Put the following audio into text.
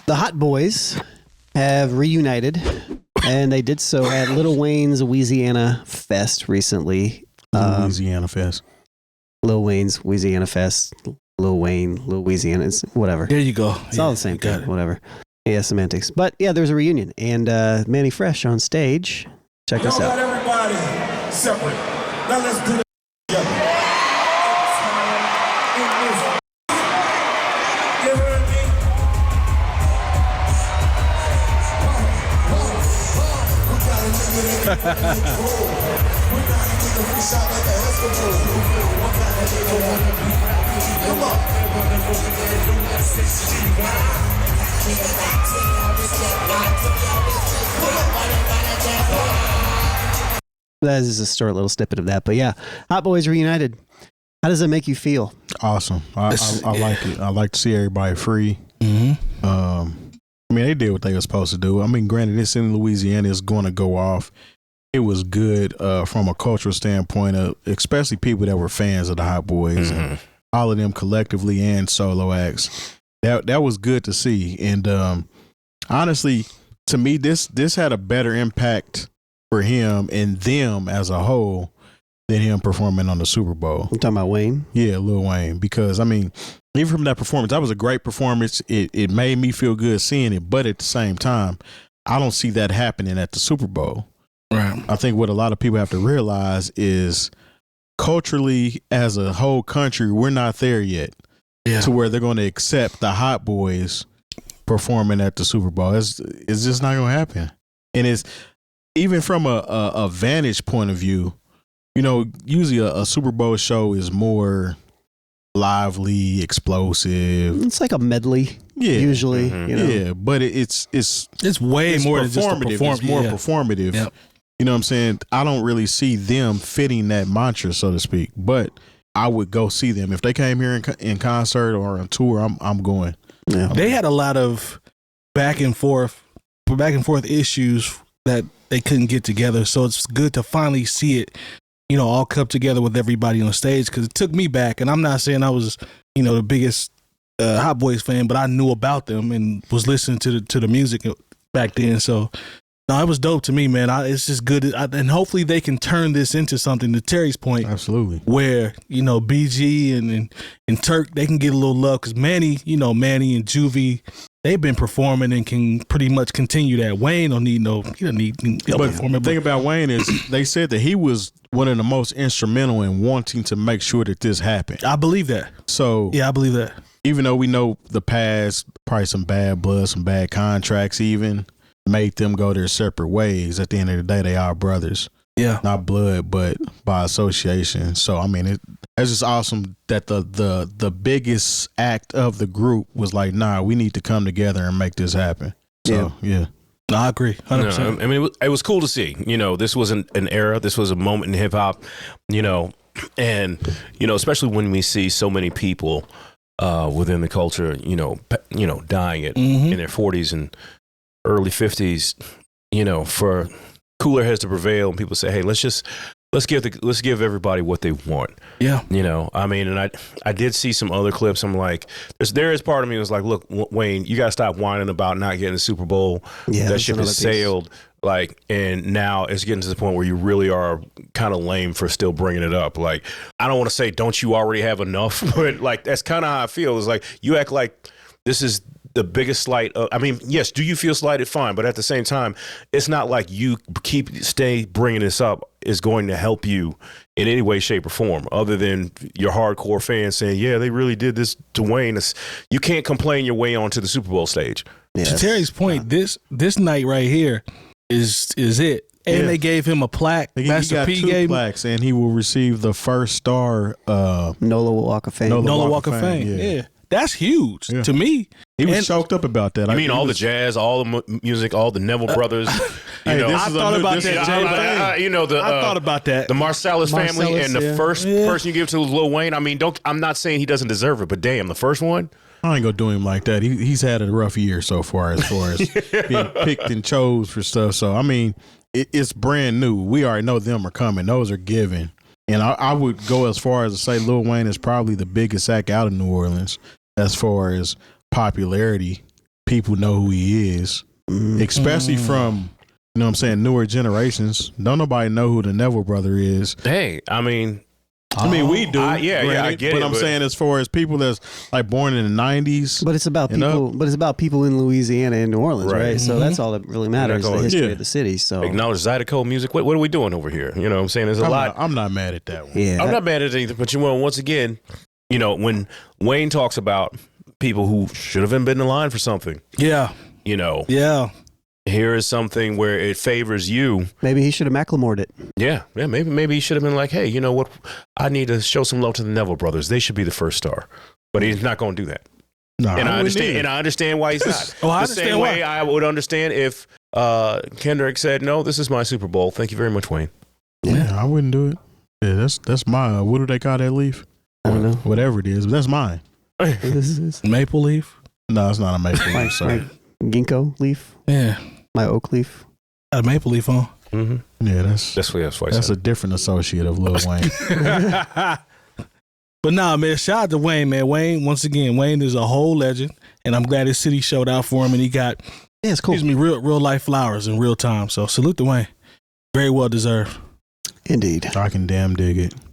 The Hot Boyz have reunited, and they did so at Lil Wayne's Weezyana Fest recently. Weezyana Fest. Lil Wayne's Weezyana Fest. Lil Wayne, Lil Weezyana, it's whatever. There you go. It's all the same thing, whatever. Yeah, semantics. But yeah, there's a reunion, and Manny Fresh on stage. Check this out. Everybody separate. Now let's do it together. You heard me? Come on. That is just a short little snippet of that. But yeah, Hot Boyz reunited. How does that make you feel? Awesome. I like it. I like to see everybody free. Mm-hmm. I mean, they did what they were supposed to do. I mean, granted, it's in Louisiana. It's going to go off. It was good from a cultural standpoint, especially people that were fans of the Hot Boyz, and all of them collectively and solo acts. That was good to see. And honestly, to me, this had a better impact for him and them as a whole than him performing on the Super Bowl. I'm talking about Wayne? Yeah, Lil Wayne. Because, I mean, even from that performance, that was a great performance. It made me feel good seeing it. But at the same time, I don't see that happening at the Super Bowl. Right. I think what a lot of people have to realize is culturally, as a whole country, we're not there yet. Yeah. To where they're going to accept the Hot Boyz performing at the Super Bowl. It's just not going to happen. And it's even from a vantage point of view, you know, usually a Super Bowl show is more lively, explosive. It's like a medley. Yeah. Usually. You know? Yeah, but it's way more than just a performance. It's more performative. Yep. You know what I'm saying? I don't really see them fitting that mantra, so to speak. But I would go see them if they came here in concert or on tour. I'm going. Yeah. They had a lot of back and forth issues that they couldn't get together. So it's good to finally see it, you know, all come together with everybody on stage. Because it took me back, and I'm not saying I was, you know, the biggest Hot Boyz fan, but I knew about them and was listening to the music back then. So no, it was dope to me, man. It's just good, and hopefully they can turn this into something. To Terry's point, absolutely, where you know BG and Turk, they can get a little love because Manny and Juvie, they've been performing and can pretty much continue that. Wayne don't need he doesn't need performing. The thing about Wayne is they said that he was one of the most instrumental in wanting to make sure that this happened. I believe that. So yeah, I believe that. Even though we know the past, probably some bad blood, some bad contracts, even made them go their separate ways. At the end of the day, they are brothers. Yeah, not blood, but by association. So I mean, it's just awesome that the biggest act of the group was like, nah, we need to come together and make this happen. So yeah. No, I agree, 100%. No, I mean, it was cool to see. You know, this was an era. This was a moment in hip hop. You know, and you know, especially when we see so many people within the culture, you know, dying in their 40s and early 50s, you know, for cooler heads to prevail, and people say, hey, let's give everybody what they want. Yeah. You know, I mean, and I did see some other clips. I'm like, there is part of me was like, look, Wayne, you got to stop whining about not getting the Super Bowl. Yeah, that ship has sailed. Like, and now it's getting to the point where you really are kind of lame for still bringing it up. Like, I don't want to say, don't you already have enough? But like, that's kind of how I feel. It's like, you act like this is the biggest slight. I mean, yes, do you feel slighted? Fine. But at the same time, it's not like you stay bringing this up is going to help you in any way, shape, or form, other than your hardcore fans saying, yeah, they really did this to Wayne. You can't complain your way onto the Super Bowl stage. Yeah. To Terry's point, this night right here is it. And they gave him a plaque. Master P gave plaques, and he will receive the first star NOLA Walk of Fame. NOLA Walk of Fame. Yeah. That's huge to me. He was choked up about that. I mean, all the jazz, all the music, all the Neville brothers. I thought about that. I thought about that. The Marsalis family, and the first person you give to was Lil Wayne. I mean, I'm not saying he doesn't deserve it, but damn, the first one. I ain't gonna do him like that. He's had a rough year so far as being picked and chose for stuff. So I mean, it's brand new. We already know them are coming. Those are given. And I would go as far as to say Lil Wayne is probably the biggest act out of New Orleans as far as popularity people know who he is, especially from, you know what I'm saying, newer generations. Don't nobody know who the Neville brother is. Hey, I mean, we do. I get it. But I'm saying, as far as people that's like born in the 90s. But it's about people. But it's about people in Louisiana and New Orleans, right? So that's all that really matters: the history of the city. So acknowledge 𝗣𝗘𝗘𝗧𝗦 music. What are we doing over here? You know what I'm saying? There's a lot. I'm not mad at that one. yeah, I'm not mad at anything, but once again, when Wayne talks about people who should have been in the line for something, Yeah. here is something where it favors you. maybe he should have Macklemored it. Yeah, maybe he should have been like, hey, you know what? I need to show some love to the Neville brothers. They should be the first star. But he's not going to do that. No, And I understand why he's not. Oh, I the understand same why. way I would understand if Kendrick said, no, this is my Super Bowl. Thank you very much, Wayne. Yeah, I wouldn't do it. Yeah, that's mine. What do they call that leaf? I don't know. Whatever it is, but that's mine. This is Maple leaf. No, it's not a maple leaf. Sorry. my ginkgo leaf, Yeah. my oak leaf. Got a maple leaf on. Mm-hmm. Yeah, that's why a different associate of Lil Wayne. But nah, man, shout out to Wayne, man. Wayne, once again, Wayne is a whole legend, and I'm glad his city showed out for him, and he got, Yeah, it's cool. real life flowers in real time. So salute to Wayne. Very well deserved. Indeed. I can damn dig it.